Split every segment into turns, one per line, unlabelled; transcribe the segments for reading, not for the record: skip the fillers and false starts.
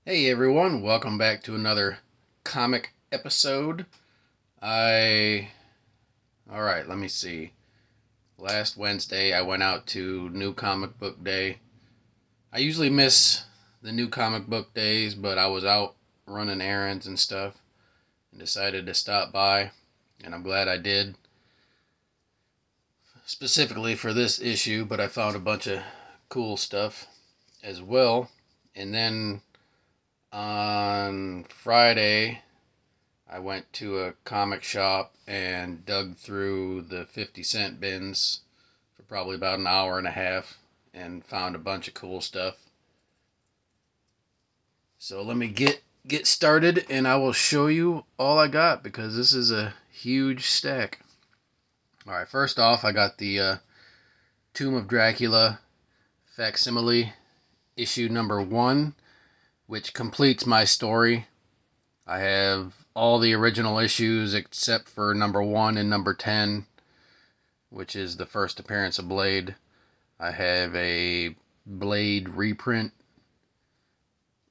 Hey everyone, welcome back to another comic episode. Alright, let me see. Last Wednesday I went out to New Comic Book Day. I usually miss the New Comic Book Days, but I was out running errands and stuff and decided to stop by, and I'm glad I did. Specifically for this issue, but I found a bunch of cool stuff as well. And then on Friday, I went to a comic shop and dug through the 50-cent bins for probably about an hour and a half and found a bunch of cool stuff. So let me get started and I will show you all I got because this is a huge stack. Alright, first off I got the Tomb of Dracula facsimile issue number 1, which completes my story. I have all the original issues except for number 1 and number 10, which is the first appearance of Blade. I have a Blade reprint,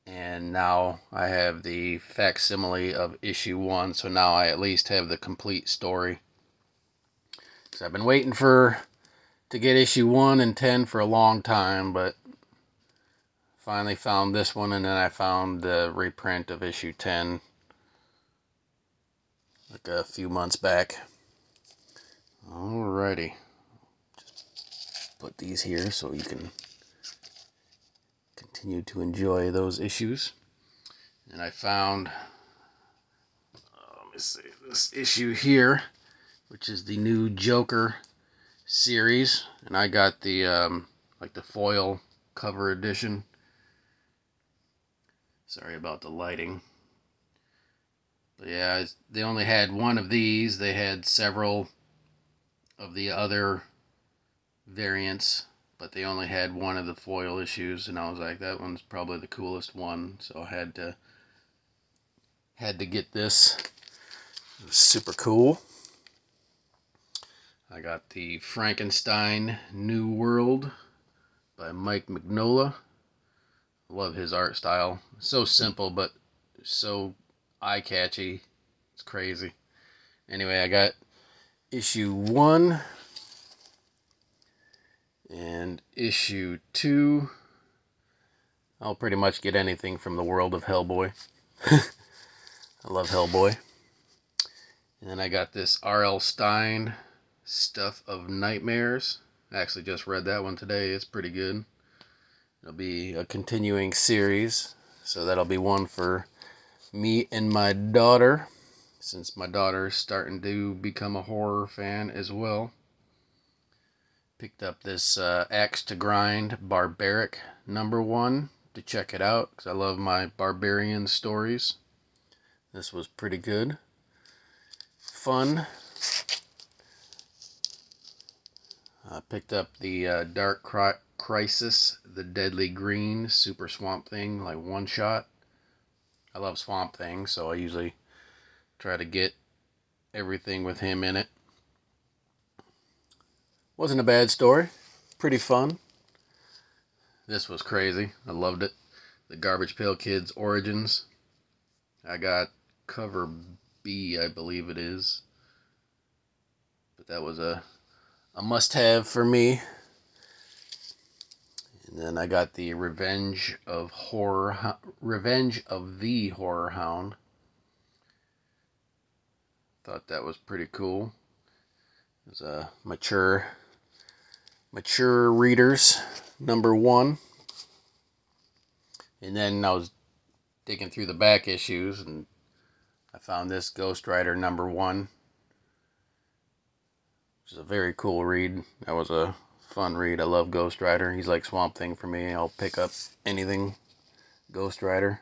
and now I have the facsimile of issue 1, so now I at least have the complete story. So I've been waiting to get issue 1 and 10 for a long time, but finally found this one, and then I found the reprint of issue 10 like a few months back. Alrighty. Just put these here so you can continue to enjoy those issues. And I found, let me see, this issue here, which is the new Joker series. And I got the, like the foil cover edition. Sorry about the lighting. But yeah, they only had one of these. They had several of the other variants, but they only had one of the foil issues, and I was like, that one's probably the coolest one, so I had to get this. It was super cool. I got the Frankenstein New World by Mike Mignola. Love his art style. So simple, but so eye-catchy. It's crazy. Anyway, I got issue 1 and issue 2. I'll pretty much get anything from the world of Hellboy. I love Hellboy. And then I got this R.L. Stine Stuff of Nightmares. I actually just read that one today. It's pretty good. It'll be a continuing series, so that'll be one for me and my daughter, since my daughter's starting to become a horror fan as well. Picked up this Axe to Grind Barbaric number 1 to check it out, because I love my barbarian stories. This was pretty good. Fun. I picked up the Dark Crisis, the Deadly Green Super Swamp Thing, like one shot. I love Swamp Thing, so I usually try to get everything with him in it. Wasn't a bad story. Pretty fun. This was crazy. I loved it. The Garbage Pail Kids Origins. I got cover B, I believe it is. But that was a must-have for me. And then I got the Revenge of the Horror Hound. Thought that was pretty cool. It was a mature readers number 1. And then I was digging through the back issues and I found this Ghost Rider number 1, which is a very cool read. That was a fun read. I love Ghost Rider. He's like Swamp Thing for me. I'll pick up anything Ghost Rider.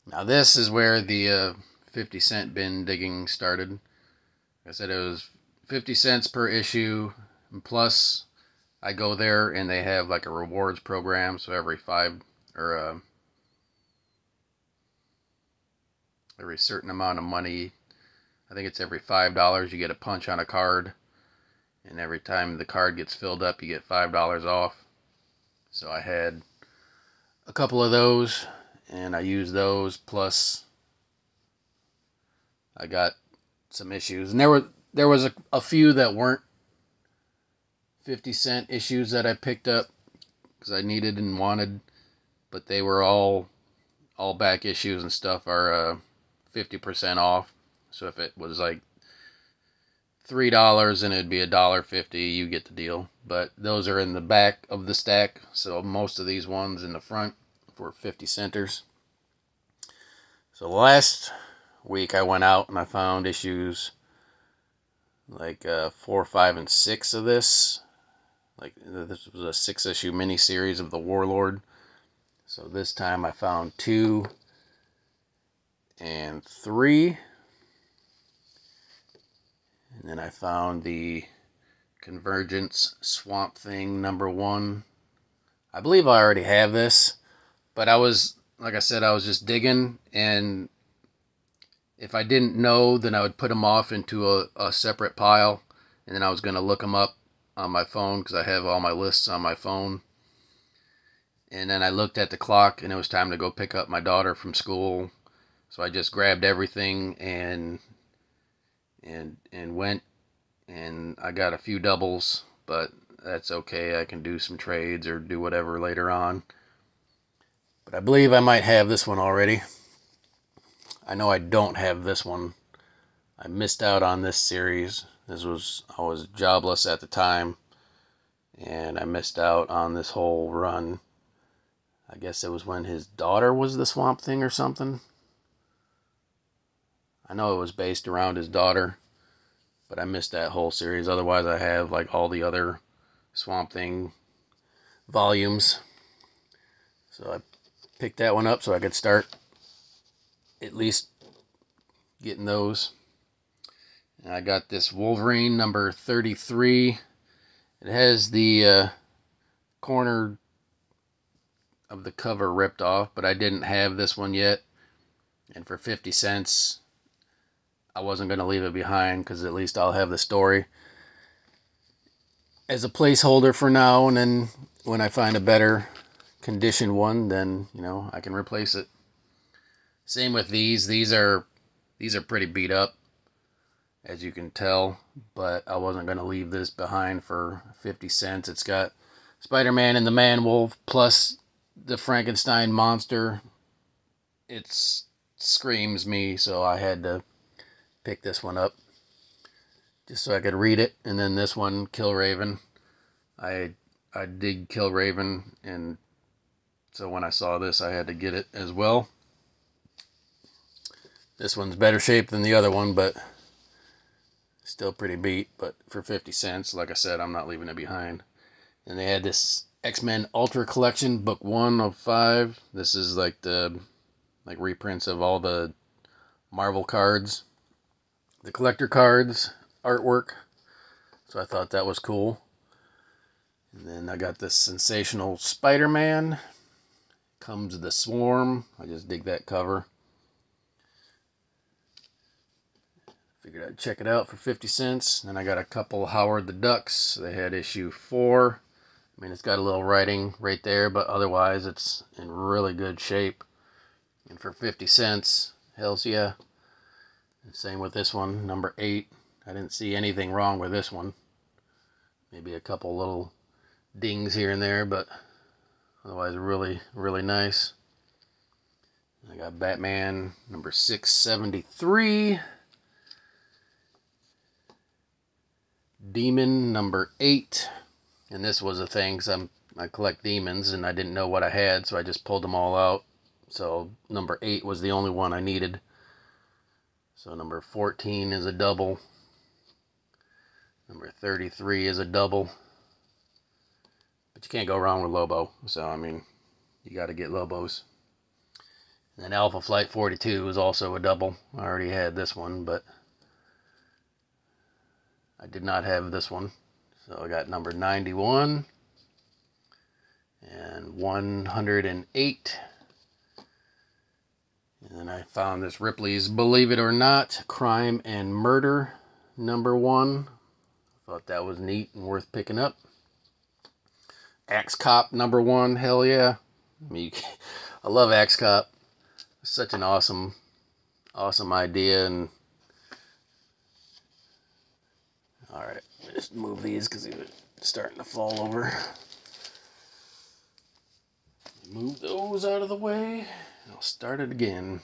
Now this is where the 50-cent bin digging started. Like I said, it was 50 cents per issue, and plus I go there and they have like a rewards program, so every certain amount of money, I think it's every $5, you get a punch on a card, and every time the card gets filled up you get $5 off. So I had a couple of those, and I used those, plus I got some issues. And there was a few that weren't 50-cent issues that I picked up because I needed and wanted, but they were all back issues and stuff are 50% off. So if it was like $3 and it'd be $1.50, you get the deal. But those are in the back of the stack, so most of these ones in the front for 50 centers. So last week I went out and I found issues like 4, 5, and 6 of this. Like this was a 6-issue miniseries of the Warlord. So this time I found 2 and 3. And then I found the Convergence Swamp Thing #1. I believe I already have this, but I was, like I said, I was just digging, and if I didn't know, then I would put them off into a separate pile, and then I was going to look them up on my phone because I have all my lists on my phone. And then I looked at the clock, and it was time to go pick up my daughter from school, so I just grabbed everything and went, and I got a few doubles, but that's okay. I can do some trades or do whatever later on. But I believe I might have this one already. I know I don't have this one. I missed out on this series. I was jobless at the time, and I missed out on this whole run. I guess it was when his daughter was the Swamp Thing or something. I know it was based around his daughter, but I missed that whole series. Otherwise, I have like all the other Swamp Thing volumes. So I picked that one up so I could start at least getting those. And I got this Wolverine number 33. It has the corner of the cover ripped off, but I didn't have this one yet. And for 50 cents, I wasn't going to leave it behind because at least I'll have the story as a placeholder for now, and then when I find a better condition one, then I can replace it. Same with these. These are pretty beat up, as you can tell, but I wasn't going to leave this behind for 50 cents. It's got Spider-Man and the Man-Wolf plus the Frankenstein monster. It screams me, so I had to pick this one up just so I could read it. And then this one, Killraven. I dig Killraven, and so when I saw this, I had to get it as well. This one's better shape than the other one, but still pretty beat. But for 50 cents, like I said, I'm not leaving it behind. And they had this X-Men Ultra Collection, book 1 of 5. This is like the reprints of all the Marvel cards, the collector cards artwork. So I thought that was cool. And then I got this Sensational Spider-Man. Comes the Swarm. I just dig that cover. Figured I'd check it out for 50 cents. Then I got a couple Howard the Ducks. They had issue 4. I mean, it's got a little writing right there, but otherwise it's in really good shape. And for 50 cents, hells yeah. And same with this one, number 8. I didn't see anything wrong with this one. Maybe a couple little dings here and there, but otherwise really, really nice. I got Batman number 673. Demon number 8. And this was a thing, because I collect demons and I didn't know what I had, so I just pulled them all out. So number 8 was the only one I needed. So number 14 is a double. Number 33 is a double. But you can't go wrong with Lobo. So, I mean, you got to get Lobos. And then Alpha Flight 42 is also a double. I already had this one, but I did not have this one. So I got number 91 and 108. And then I found this Ripley's Believe It or Not, Crime and Murder number 1. Thought that was neat and worth picking up. Axe Cop number 1, hell yeah. I mean, I love Axe Cop. such an awesome idea. And all right, just move these because they're starting to fall over. Move those out of the way. I'll start it again.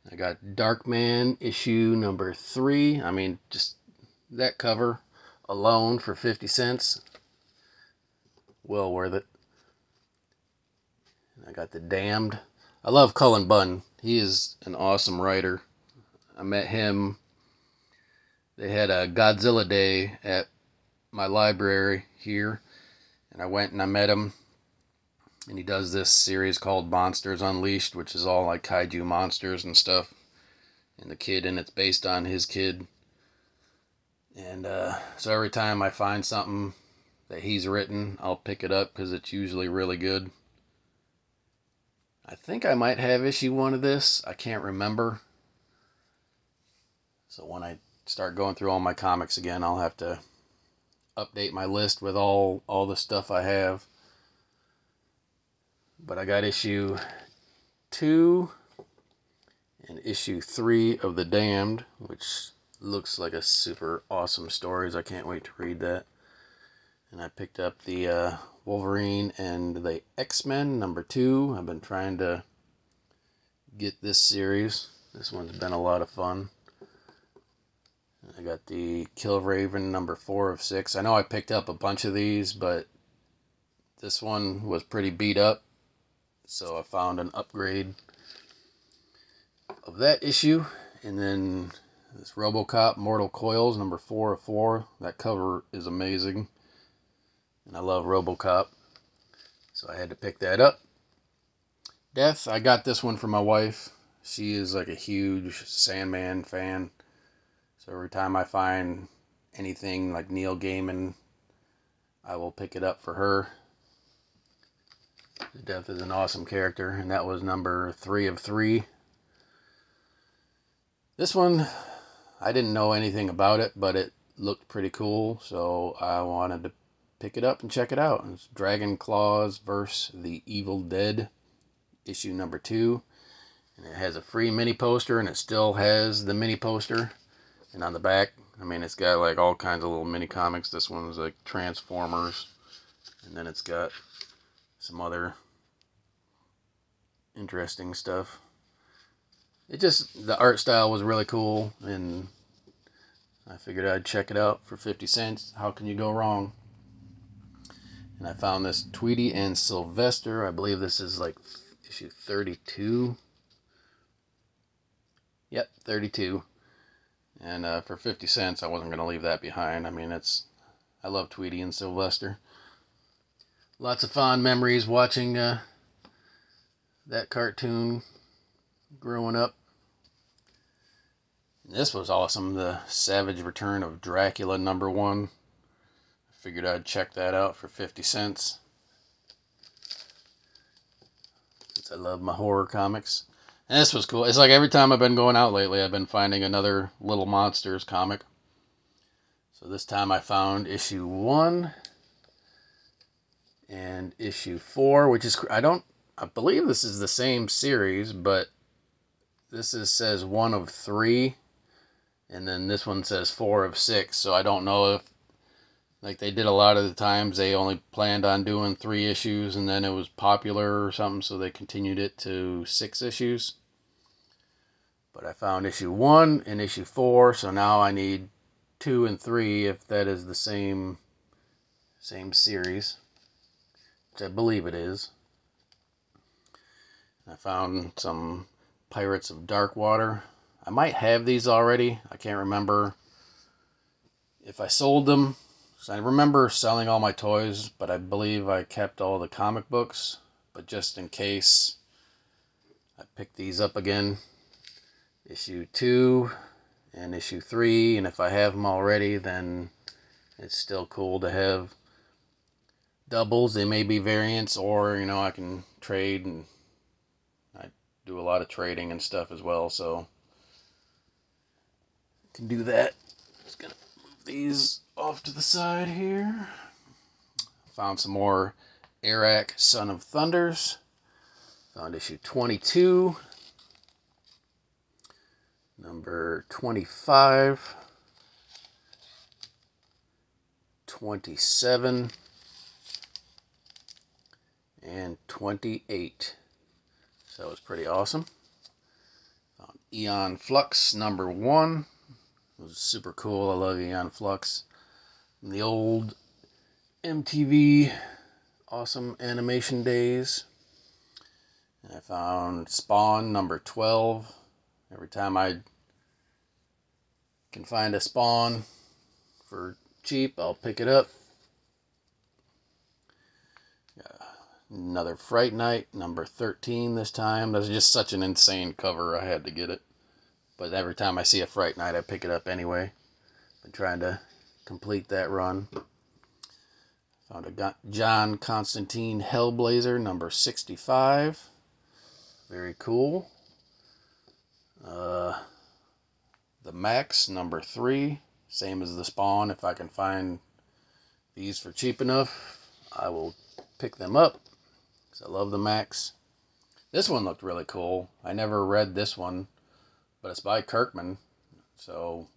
I got Darkman issue number 3. I mean, just that cover alone for 50 cents. Well worth it. I got The Damned. I love Cullen Bunn. He is an awesome writer. I met him. They had a Godzilla Day at my library here, and I went and I met him. And he does this series called Monsters Unleashed, which is all like kaiju monsters and stuff. And the kid in it's based on his kid. And so every time I find something that he's written, I'll pick it up because it's usually really good. I think I might have issue 1 of this. I can't remember. So when I start going through all my comics again, I'll have to update my list with all the stuff I have. But I got issue 2 and issue 3 of The Damned, which looks like a super awesome story. I can't wait to read that. And I picked up the Wolverine and the X-Men number 2. I've been trying to get this series. This one's been a lot of fun. I got the Killraven number 4 of 6. I know I picked up a bunch of these, but this one was pretty beat up. So I found an upgrade of that issue. And then this RoboCop Mortal Coils number 4 of 4. That cover is amazing. And I love RoboCop. So I had to pick that up. Death, I got this one for my wife. She is like a huge Sandman fan. So every time I find anything like Neil Gaiman, I will pick it up for her. Death is an awesome character, and that was number 3 of 3. This one, I didn't know anything about it, but it looked pretty cool, so I wanted to pick it up and check it out. It's Dragon Claws vs. the Evil Dead, issue number 2. And it has a free mini poster, and it still has the mini poster. And on the back, I mean, it's got like all kinds of little mini comics. This one's like Transformers. And then it's got some other interesting stuff. The art style was really cool, and I figured I'd check it out for 50 cents. How can you go wrong? And I found this Tweety and Sylvester. I believe this is like issue 32. Yep, 32. And for 50 cents, I wasn't going to leave that behind. I mean, I love Tweety and Sylvester. Lots of fond memories watching that cartoon growing up. And this was awesome, the Savage Return of Dracula number 1. I figured I'd check that out for 50 cents. Since I love my horror comics. And this was cool. It's like every time I've been going out lately, I've been finding another Little Monsters comic. So this time I found issue 1 and issue 4, which is, I believe this is the same series, but this says 1 of 3, and then this one says 4 of 6. So I don't know if, like they did a lot of the times, they only planned on doing 3 issues, and then it was popular or something, so they continued it to 6 issues. But I found issue 1 and issue 4, so now I need 2 and 3 if that is the same series, which I believe it is. I found some Pirates of Darkwater. I might have these already. I can't remember if I sold them. So I remember selling all my toys, but I believe I kept all the comic books. But just in case, I picked these up again. Issue 2 and issue 3, and if I have them already, then it's still cool to have doubles. They may be variants, or I can trade, and I do a lot of trading and stuff as well, so I can do that. Just gonna move these off to the side here. Found some more Arak Son of Thunders. Found issue 22. number 25, 27, and 28. So it's pretty awesome. Found Eon Flux number 1. It was super cool. I love Eon Flux. From the old MTV awesome animation days. And I found Spawn number 12. Every time I can find a Spawn for cheap, I'll pick it up. Another Fright Night, number 13 this time. That's just such an insane cover, I had to get it. But every time I see a Fright Night, I pick it up anyway. Been trying to complete that run. Found a John Constantine Hellblazer, number 65. Very cool. The Max, number 3. Same as the Spawn. If I can find these for cheap enough, I will pick them up. I love the Max. This one looked really cool. I never read this one, but it's by Kirkman, so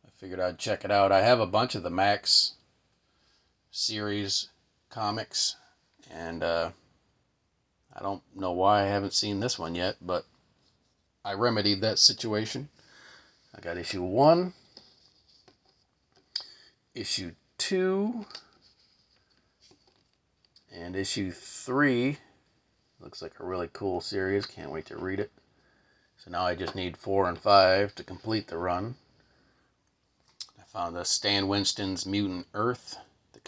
I figured I'd check it out. I have a bunch of the Max series comics, and I don't know why I haven't seen this one yet, but I remedied that situation. I got issue 1, issue 2, and issue 3. Looks like a really cool series. Can't wait to read it. So now I just need 4 and 5 to complete the run. I found the Stan Winston's Mutant Earth, the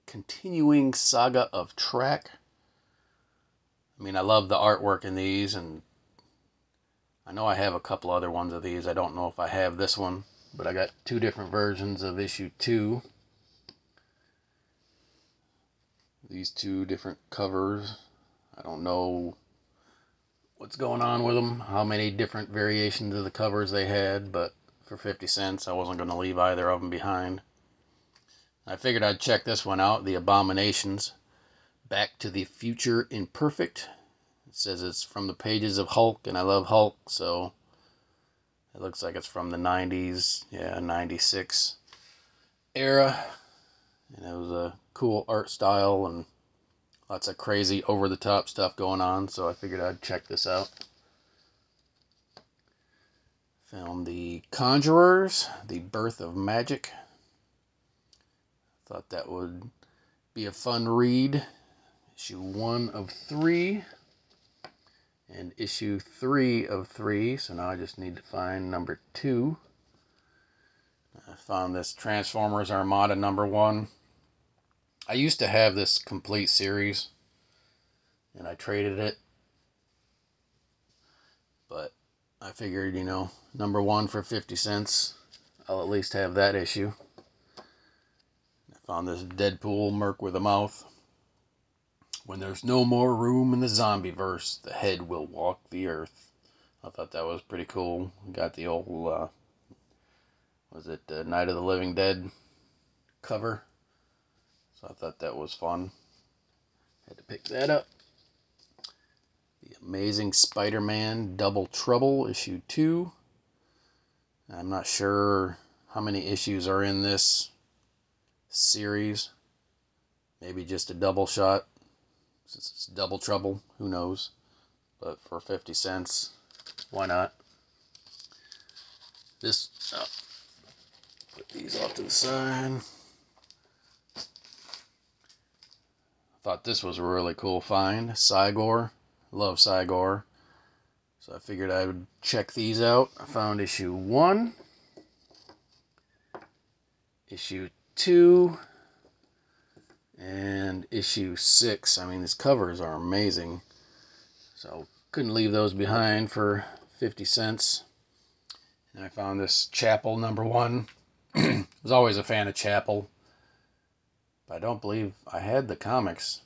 continuing saga of Track. I mean, I love the artwork in these, and I know I have a couple other ones of these. I don't know if I have this one, but I got 2 different versions of issue 2. These 2 different covers. I don't know what's going on with them, how many different variations of the covers they had, but for 50 cents, I wasn't going to leave either of them behind. I figured I'd check this one out, The Abominations, Back to the Future Imperfect. It says it's from the pages of Hulk, and I love Hulk, so it looks like it's from the 90s, 96 era. And it was a cool art style and lots of crazy over-the-top stuff going on, so I figured I'd check this out. Found The Conjurers, The Birth of Magic. Thought that would be a fun read. Issue 1 of 3. And issue 3 of 3, so now I just need to find number 2. I found this Transformers Armada number 1. I used to have this complete series, and I traded it, but I figured, number 1 for 50 cents, I'll at least have that issue. I found this Deadpool Merc with a Mouth. When there's no more room in the zombie-verse, the head will walk the earth. I thought that was pretty cool. Got the old, Night of the Living Dead cover. So I thought that was fun. Had to pick that up. The Amazing Spider-Man Double Trouble, issue 2. I'm not sure how many issues are in this series. Maybe just a double shot. Since it's Double Trouble, who knows. But for 50 cents, why not? Put these off to the side. Thought this was a really cool find. Cygor. Love Cygor. So I figured I would check these out. I found issue 1. Issue 2. And issue 6. I mean, these covers are amazing. So couldn't leave those behind for 50 cents. And I found this Chapel number 1. Was always a fan of Chapel. I don't believe I had the comics,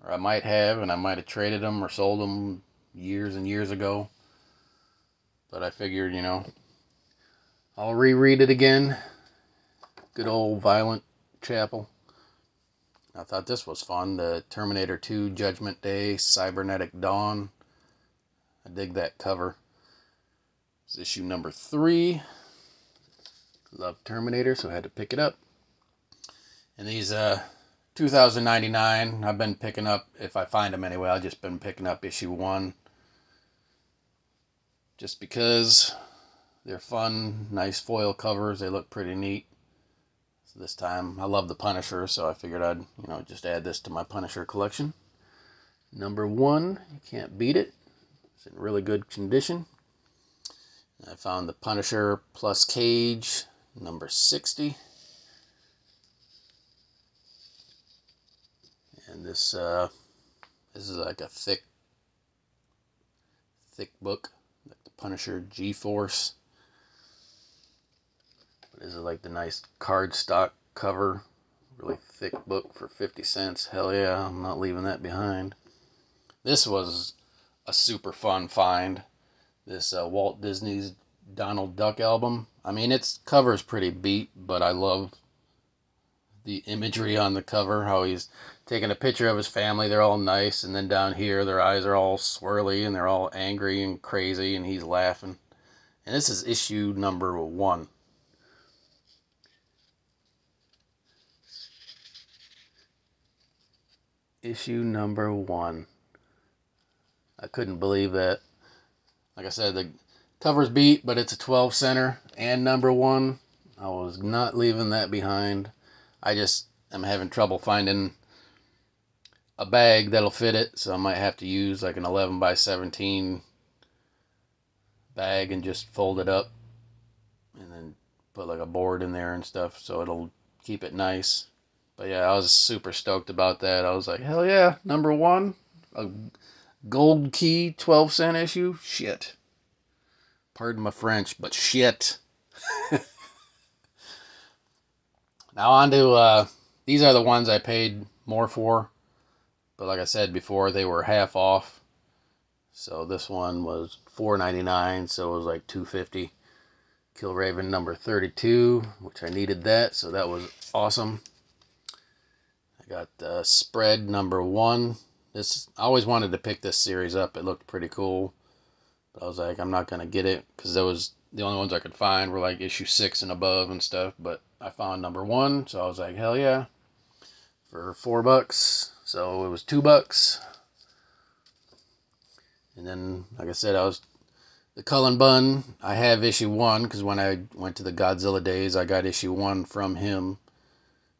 or I might have, and I might have traded them or sold them years and years ago, but I figured, I'll reread it again. Good old violent Chapel. I thought this was fun, the Terminator 2 Judgment Day Cybernetic Dawn. I dig that cover. It's issue number 3. Love Terminator, so I had to pick it up. And these 2099, I've been picking up, if I find them anyway, I've just been picking up issue 1. Just because they're fun, nice foil covers, they look pretty neat. So this time, I love the Punisher, so I figured I'd, just add this to my Punisher collection. Number 1, you can't beat it. It's in really good condition. I found the Punisher plus Cage, number 60. And this is like a thick book, like the Punisher G-Force. But this is like the nice cardstock cover, really thick book for 50 cents. Hell yeah, I'm not leaving that behind. This was a super fun find. This Walt Disney's Donald Duck album. I mean, its cover's pretty beat, but I love the imagery on the cover, how he's taking a picture of his family. They're all nice, and then down here their eyes are all swirly and they're all angry and crazy, and he's laughing. And this is issue number 1. Issue number 1. I couldn't believe that. Like I said, the cover's beat, but it's a 12 center and number 1. I was not leaving that behind. I just am having trouble finding a bag that'll fit it, so I might have to use like an 11 by 17 bag and just fold it up and then put like a board in there and stuff so it'll keep it nice. But yeah, I was super stoked about that. I was like, hell yeah, number 1, a gold key 12-cent issue. Shit. Pardon my French, but shit. Now on to, these are the ones I paid more for. But like I said before, they were half off. So this one was $4.99, so it was like $2.50. Killraven number 32, which I needed that, so that was awesome. I got Spread number 1. I always wanted to pick this series up. It looked pretty cool. But I was like, I'm not going to get it, because that was the only ones I could find were like issue 6 and above and stuff. But I found number 1, so I was like, hell yeah. For $4, so it was $2. And then, like I said, the Cullen Bunn, I have issue 1, because when I went to the Godzilla days, I got issue 1 from him.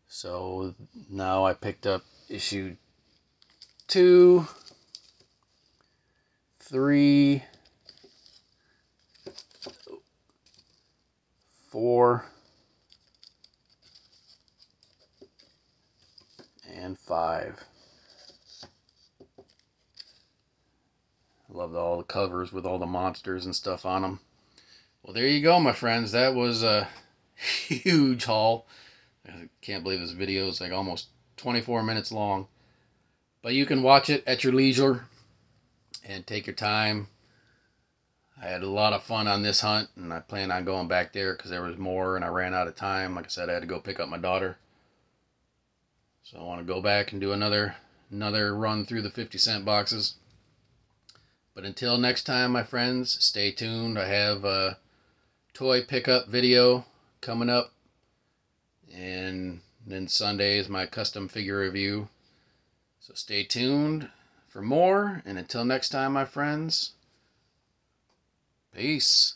So now I picked up issue 2, 3, 4, and 5. I loved all the covers with all the monsters and stuff on them. Well, there you go, my friends. That was a huge haul. I can't believe this video is like almost 24 minutes long. But you can watch it at your leisure and take your time. I had a lot of fun on this hunt, and I plan on going back there because there was more and I ran out of time. Like I said, I had to go pick up my daughter. So I want to go back and do another run through the 50-cent boxes. But until next time, my friends, stay tuned. I have a toy pickup video coming up. And then Sunday is my custom figure review. So stay tuned for more. And until next time, my friends, peace.